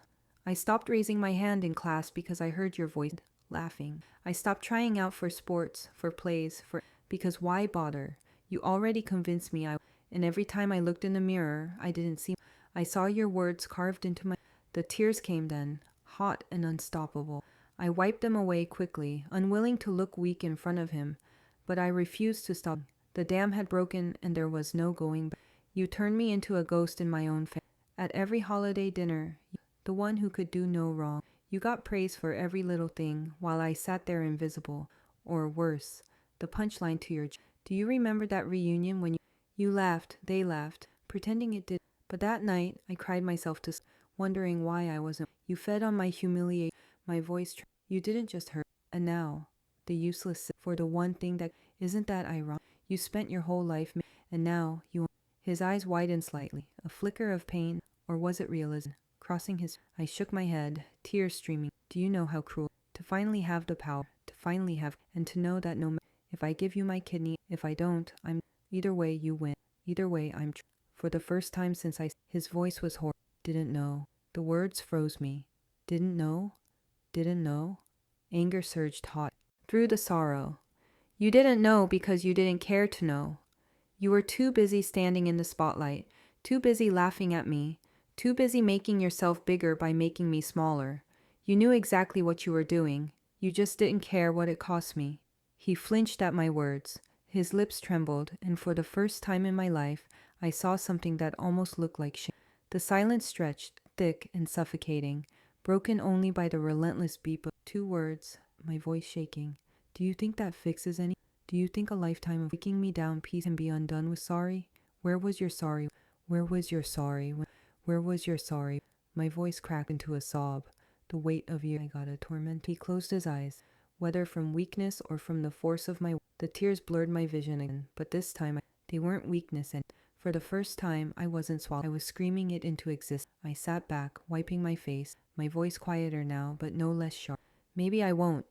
I stopped raising my hand in class because I heard your voice laughing. I stopped trying out for sports, for plays, because why bother? You already convinced me and every time I looked in the mirror, I didn't see. I saw your words carved into my. The tears came then, hot and unstoppable. I wiped them away quickly, unwilling to look weak in front of him, but I refused to stop. The dam had broken and there was no going back. You turned me into a ghost in my own family. At every holiday dinner, the one who could do no wrong, you got praise for every little thing while I sat there invisible, or worse, the punchline to your Do you remember that reunion when you laughed, they laughed, pretending it did, but that night I cried myself to sleep, wondering why I wasn't. You fed on my humiliation, my voice. You didn't just hurt, and now, the useless for the one thing that isn't that ironic? You spent your whole life, and now you. His eyes widened slightly, a flicker of pain, or was it realism? Crossing his, I shook my head, tears streaming. Do you know how cruel? To finally have the power, to finally have, and to know that no matter if I give you my kidney, if I don't, I'm. Either way, you win. Either way, I'm. For the first time since his voice was horrible. Didn't know. The words froze me. Didn't know? Didn't know? Anger surged hot through the sorrow. You didn't know because you didn't care to know. You were too busy standing in the spotlight, too busy laughing at me, too busy making yourself bigger by making me smaller. You knew exactly what you were doing. You just didn't care what it cost me. He flinched at my words. His lips trembled, and for the first time in my life, I saw something that almost looked like shame. The silence stretched, thick and suffocating, broken only by the relentless beep of 2 words, my voice shaking. Do you think that fixes any? Do you think a lifetime of breaking me down piece can be undone with sorry? Where was your sorry? Where was your sorry? Where was your sorry? My voice cracked into a sob. The weight of you, I got a torment. He closed his eyes, whether from weakness or from the force of my. The tears blurred my vision again, but this time they weren't weakness, and for the first time I wasn't swallowed. I was screaming it into existence. I sat back, wiping my face, my voice quieter now, but no less sharp. Maybe I won't,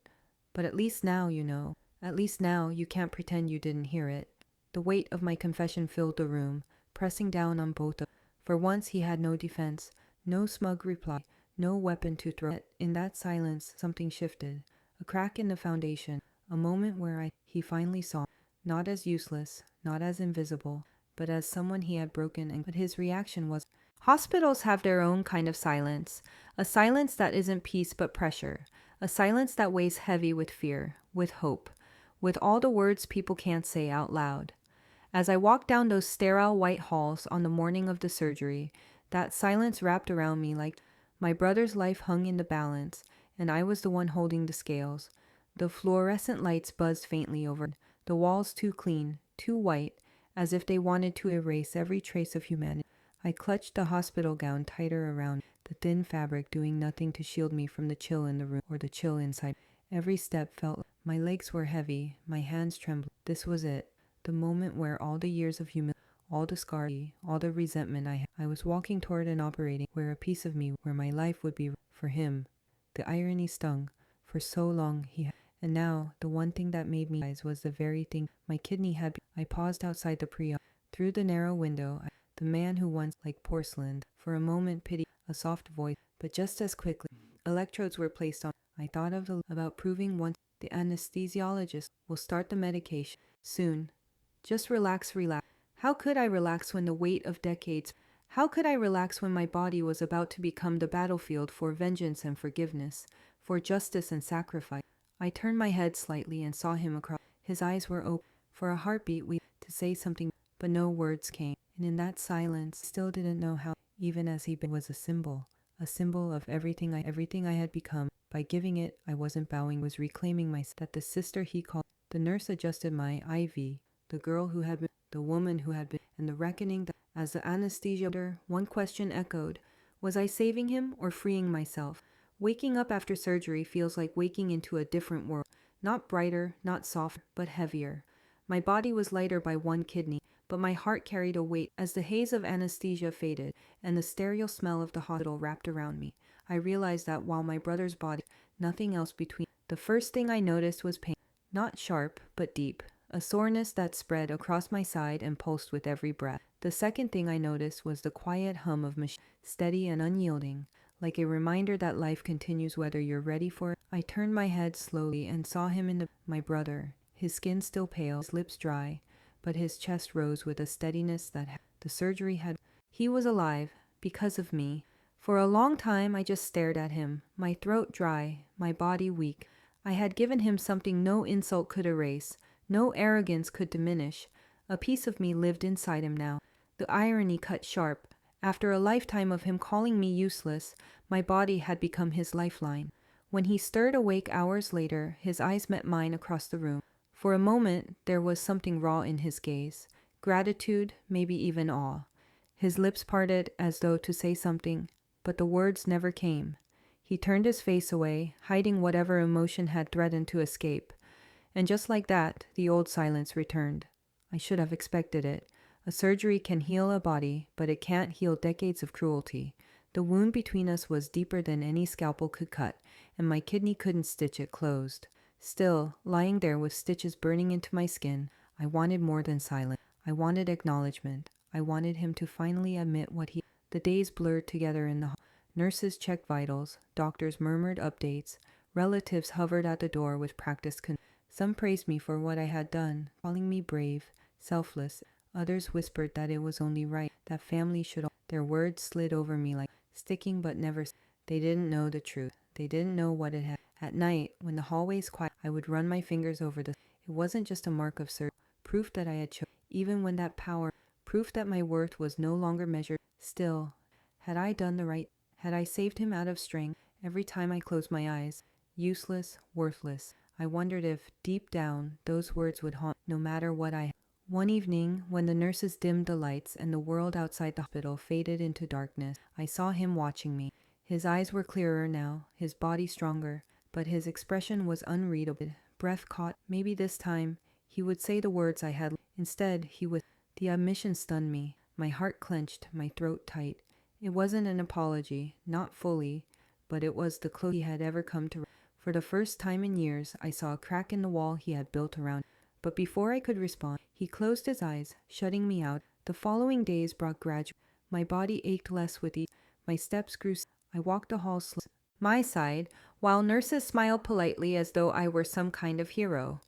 but at least now you know. At least now you can't pretend you didn't hear it. The weight of my confession filled the room, pressing down on both of. For once he had no defense, no smug reply, no weapon to throw. Yet in that silence something shifted, a crack in the foundation, a moment where he finally saw, not as useless, not as invisible, but as someone he had broken. And but his reaction was, hospitals have their own kind of silence, a silence that isn't peace but pressure, a silence that weighs heavy with fear, with hope, with all the words people can't say out loud. As I walked down those sterile white halls on the morning of the surgery, that silence wrapped around me like my brother's life hung in the balance, and I was the one holding the scales. The fluorescent lights buzzed faintly over, the walls too clean, too white, as if they wanted to erase every trace of humanity. I clutched the hospital gown tighter around, the thin fabric doing nothing to shield me from the chill in the room or the chill inside. Every step felt. My legs were heavy, my hands trembled. This was it. The moment where all the years of humility, all the scars, all the resentment I had. I was walking toward an operating where a piece of me, where my life would be for him. The irony stung. For so long he had, and now the one thing that made me realize was the very thing my kidney had. I paused outside the pre-op. Through the narrow window, the man who once like porcelain, for a moment pity, a soft voice, but just as quickly, electrodes were placed on. I thought about proving once the anesthesiologist will start the medication soon. Just relax, relax. How could I relax when the weight of decades? How could I relax when my body was about to become the battlefield for vengeance and forgiveness, for justice and sacrifice? I turned my head slightly and saw him across. His eyes were open. For a heartbeat, to say something, but no words came. And in that silence, I still didn't know how, even as he was a symbol of everything I had become. By giving it, I wasn't bowing, was reclaiming myself. That the sister he called, the nurse adjusted my IV, the girl who had been, the woman who had been, and the reckoning that, as the anesthesia, one question echoed. Was I saving him or freeing myself? Waking up after surgery feels like waking into a different world. Not brighter, not softer, but heavier. My body was lighter by one kidney, but my heart carried a weight. As the haze of anesthesia faded and the sterile smell of the hospital wrapped around me, I realized that while my brother's body, nothing else between. The first thing I noticed was pain. Not sharp, but deep. A soreness that spread across my side and pulsed with every breath. The second thing I noticed was the quiet hum of machine, steady and unyielding, like a reminder that life continues whether you're ready for it. I turned my head slowly and saw him my brother, his skin still pale, his lips dry, but his chest rose with a steadiness that the surgery had. He was alive, because of me. For a long time I just stared at him, my throat dry, my body weak. I had given him something no insult could erase, no arrogance could diminish. A piece of me lived inside him now. The irony cut sharp. After a lifetime of him calling me useless, my body had become his lifeline. When he stirred awake hours later, his eyes met mine across the room. For a moment, there was something raw in his gaze. Gratitude, maybe even awe. His lips parted as though to say something, but the words never came. He turned his face away, hiding whatever emotion had threatened to escape. And just like that, the old silence returned. I should have expected it. A surgery can heal a body, but it can't heal decades of cruelty. The wound between us was deeper than any scalpel could cut, and my kidney couldn't stitch it closed. Still, lying there with stitches burning into my skin, I wanted more than silence. I wanted acknowledgement. I wanted him to finally admit what he... The days blurred together in the... Nurses checked vitals, doctors murmured updates, relatives hovered at the door with practiced Some praised me for what I had done, calling me brave, selfless. Others whispered that it was only right, that family should... Their words slid over me like sticking but never... They didn't know the truth. They didn't know what it had. At night, when the hallways quiet, I would run my fingers over the... It wasn't just a mark of surgery, proof that I had chosen. Even when that power, proof that my worth was no longer measured. Still, had I done the right... Had I saved him out of strength? Every time I closed my eyes, useless, worthless, I wondered if, deep down, those words would haunt no matter what I... One evening, when the nurses dimmed the lights and the world outside the hospital faded into darkness, I saw him watching me. His eyes were clearer now, his body stronger, but his expression was unreadable. Breath caught. Maybe this time, he would say the words I had. Instead, he would... The admission stunned me. My heart clenched, my throat tight. It wasn't an apology, not fully, but it was the closest he had ever come to... For the first time in years, I saw a crack in the wall he had built around. But before I could respond, he closed his eyes, shutting me out. The following days brought gradual. My body ached less with each. My steps grew. I walked the halls slowly. My side, while nurses smiled politely as though I were some kind of hero.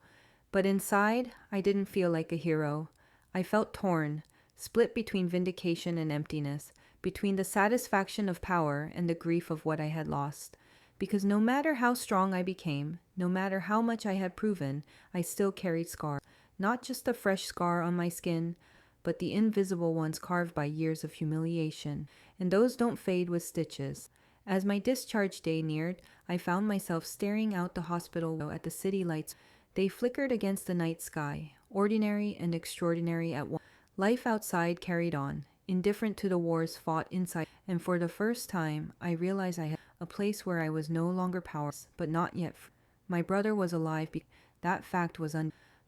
But inside, I didn't feel like a hero. I felt torn, split between vindication and emptiness, between the satisfaction of power and the grief of what I had lost. Because no matter how strong I became, no matter how much I had proven, I still carried scars. Not just the fresh scar on my skin, but the invisible ones carved by years of humiliation. And those don't fade with stitches. As my discharge day neared, I found myself staring out the hospital window at the city lights. They flickered against the night sky, ordinary and extraordinary at once. Life outside carried on, indifferent to the wars fought inside. And for the first time, I realized I had a place where I was no longer powerless, but not yet free. My brother was alive. That fact was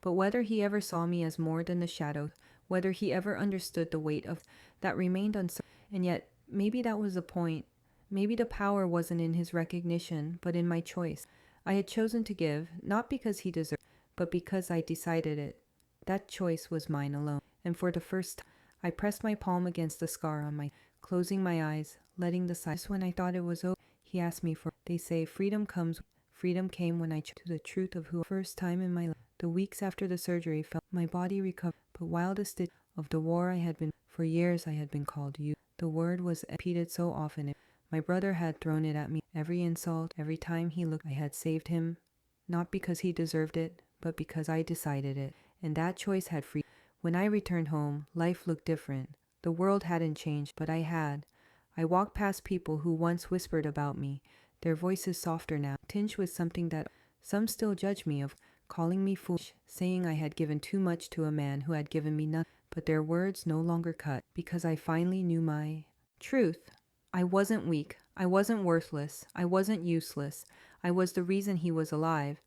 But whether he ever saw me as more than the shadow, whether he ever understood the weight of that remained uncertain. And yet, maybe that was the point. Maybe the power wasn't in his recognition, but in my choice. I had chosen to give, not because he deserved, but because I decided it. That choice was mine alone. And for the first time, I pressed my palm against the scar on my, closing my eyes, letting the silence. When I thought it was over, he asked me for... They say freedom comes. Freedom came when I chose the truth of who. First time in my life. The weeks after the surgery, felt my body recovered. But while the stitch of the war I had been... For years I had been called you. The word was repeated so often. My brother had thrown it at me. Every insult, every time he looked, I had saved him. Not because he deserved it, but because I decided it. And that choice had freedom. When I returned home, life looked different. The world hadn't changed, but I had. I walked past people who once whispered about me, their voices softer now, tinged with something that some still judge me of, calling me foolish, saying I had given too much to a man who had given me nothing. But their words no longer cut, because I finally knew my truth. I wasn't weak. I wasn't worthless. I wasn't useless. I was the reason he was alive.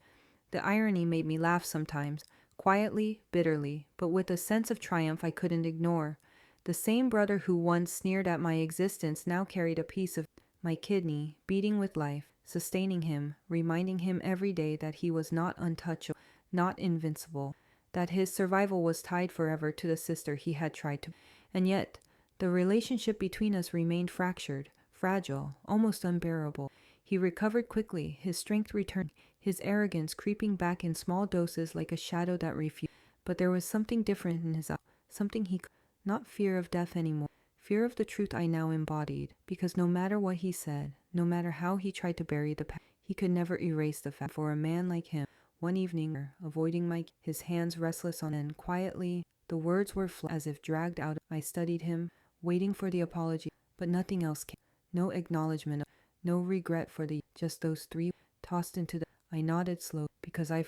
The irony made me laugh sometimes, quietly, bitterly, but with a sense of triumph I couldn't ignore. The same brother who once sneered at my existence now carried a piece of my kidney, beating with life, sustaining him, reminding him every day that he was not untouchable, not invincible, that his survival was tied forever to the sister he had tried to. And yet, the relationship between us remained fractured, fragile, almost unbearable. He recovered quickly, his strength returned, his arrogance creeping back in small doses like a shadow that refused. But there was something different in his eyes, something he could not fear of death anymore, fear of the truth I now embodied, because no matter what he said, no matter how he tried to bury the past, he could never erase the fact. For a man like him, one evening, avoiding his hands restless on end, quietly, the words were flat as if dragged out. I studied him, waiting for the apology, but nothing else came. No acknowledgement, no regret for just those three tossed into the. I nodded slowly because I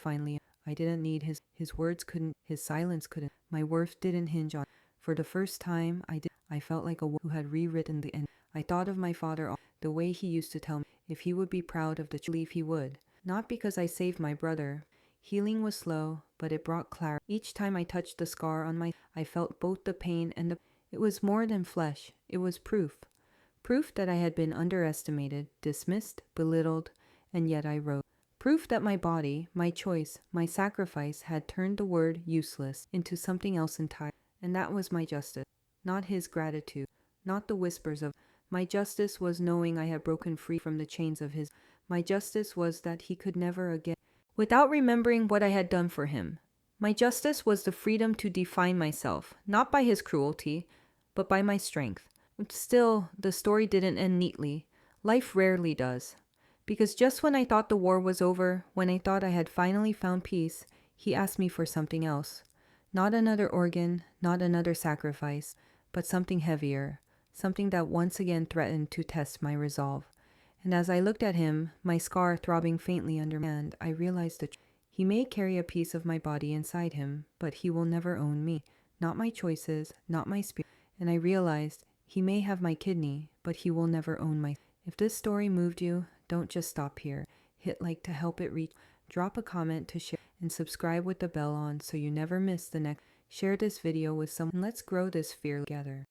didn't need his words couldn't, his silence couldn't. My worth didn't hinge on. For the first time, I felt like a woman who had rewritten the end. I thought of my father, the way he used to tell me if he would be proud of the belief he would. Not because I saved my brother. Healing was slow, but it brought clarity. Each time I touched the scar on I felt both the pain and the. It was more than flesh. It was proof. Proof that I had been underestimated, dismissed, belittled, and yet I rose. Proof that my body, my choice, my sacrifice had turned the word useless into something else entirely. And that was my justice, not his gratitude, not the whispers of. My justice was knowing I had broken free from the chains of his. My justice was that he could never again, without remembering what I had done for him. My justice was the freedom to define myself, not by his cruelty, but by my strength. Still, the story didn't end neatly. Life rarely does. Because just when I thought the war was over, when I thought I had finally found peace, he asked me for something else. Not another organ, not another sacrifice, but something heavier, something that once again threatened to test my resolve. And as I looked at him, my scar throbbing faintly under my hand, I realized that he may carry a piece of my body inside him, but he will never own me, not my choices, not my spirit. And I realized he may have my kidney, but he will never own my. If this story moved you, don't just stop here. Hit like to help it reach. Drop a comment to share and subscribe with the bell on so you never miss the next. Share this video with someone. Let's grow this fear together.